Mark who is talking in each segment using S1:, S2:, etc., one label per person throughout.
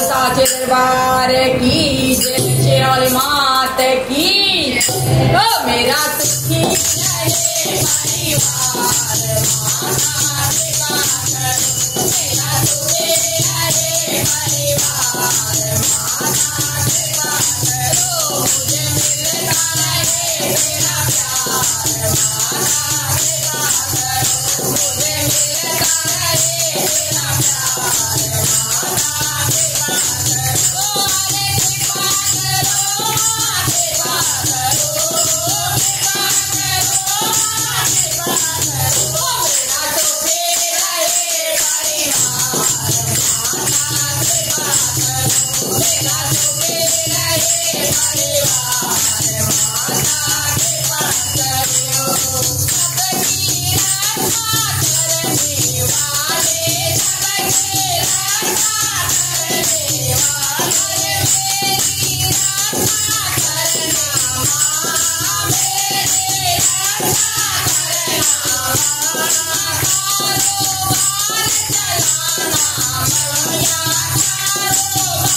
S1: साचे दरबार की जय, शेरावाली मात की। ओ मेरा सुखी रहे परिवार, माता कृपा करो। मेरा सुखी रहे परिवार, माता कृपा करो। मुझे मिलता रहे तेरा प्यार, माता कृपा करो। मुझे मिलता रहे तेरा प्यार, माता कृपा करो। अरे कृपा करो, कृपा करो, कृपा करो, कृपा करो। मेरा सुखी रहे परिवार, माता कृपा करो। मेरा सुखी रहे परिवार, माता कृपा करो। सबकी रक्षा करने वाले, सबकी रक्षा करने वाले, मेरी रक्षा करना माँ, मेरी रक्षा करना माँ। कारोबार चलाना मैया, कारोबार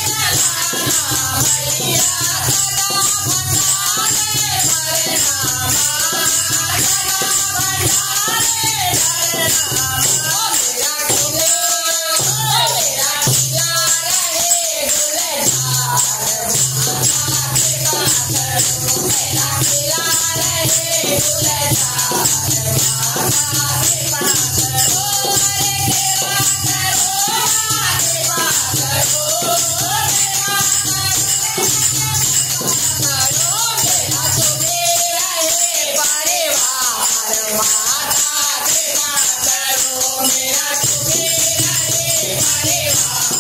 S1: चलाना मैया। सदा भंडारे भरना माँ, सदा भंडारे भरना माँ। मेरा खिला रहे गुलजार, माता कृपा करो। मेरा खिला रहे गुलजार, माता कृपा करो। अरे कृपा करो, कृपा करो, कृपा करो। मेरा सुखी रहे परिवार, माता कृपा करो। मेरा सुखी रहे परिवार,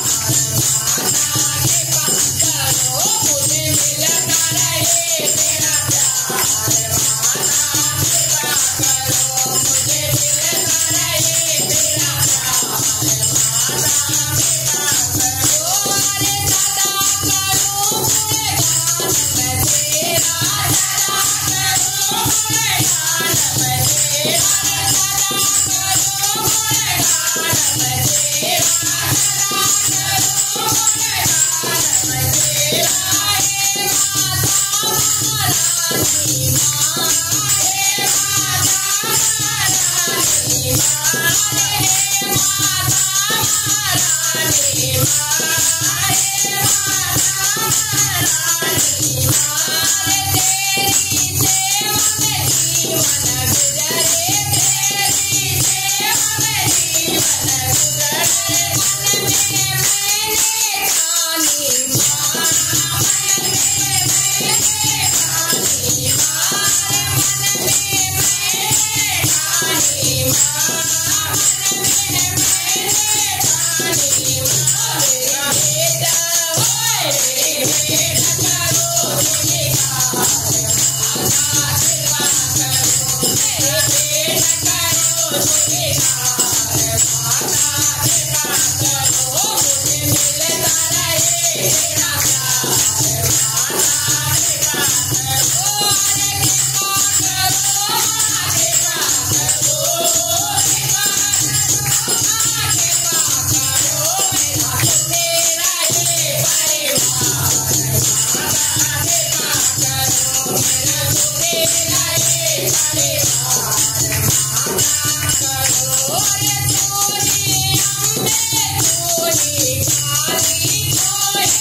S1: माता कृपा करो। मुझे मिलता रहे तेरा प्यार, माता कृपा करो। मुझे मिलता रहे तेरा प्यार, माता कृपा करो। अरे सदा करूँ गुणगान मैं तेरा, सदा करूँ गुणगान मैं तेरा, सदा करूँ गुणगान मैं तेरा, सदा करूँ गुणगान मैं तेरा। हे माता महारानी माँ, हे माता महारानी माँ, हे माता महारानी माँ, हे माता महारानी माँ। तेरी सेवा में जीवन गुजरे, तेरी सेवा में जीवन गुजरे। मन में मैंने ठानी माँ, मन में मैंने ठानी माँ, मन में मैंने ठानी माँ, मन में मैंने ठानी माँ। मेरा बेटा होए, मेरा बेटा करो स्वीकार, माता कृपा करो। मेरे बेटा करो स्वीकार, माता कृपा करो। मुझे मिलता रहे तेरा प्यार, माता कृपा करो। अरे कृपा करो, कृपा करो, कृपा करो। मेरा सुखी रहे परिवार, माता कृपा करो। मेरा सुखी रहे परिवार, माता करो। अरे तूने अम्बे तूने काली, तूने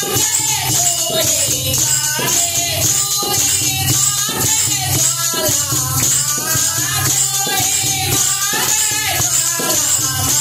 S1: अम्बे तूने काली, तूने मात में ज्वाला माँ, तूने मात में ज्वाला माँ।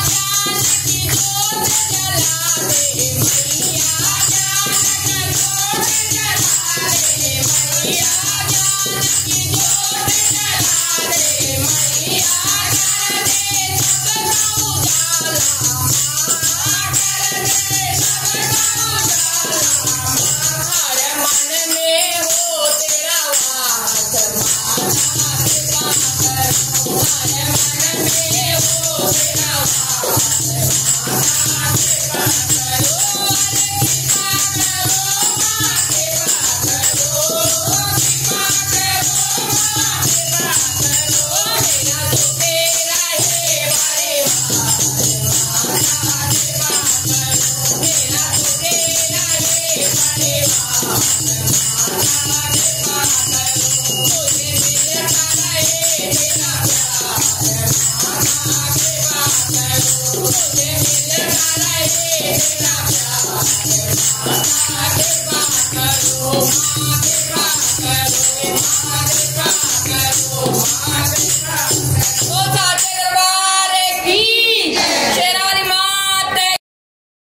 S1: ज्ञान की ज्योत जला दे मैया, ज्ञान की ज्योत जला दे मैया, ज्ञान की ज्योत जला दे मैया। कर दे सबका उजाला माँ, कर दे सबका उजाला माँ। हर मन में हो तेरा वास, माता कृपा करो। हर मन में हो तेरा वास, माता कृपा करो। अरे कृपा करो माँ, कृपा करो, कृपा करो माँ, कृपा करो। मेरा सुखी रहे परिवार, माता कृपा मुझे मिलता रहे तेरा प्यार माता कृपा करो मुझे मिलता रहे तेरा प्यार माता कृपा करो माँ कृपा करो माँ कृपा करो माँ कृपा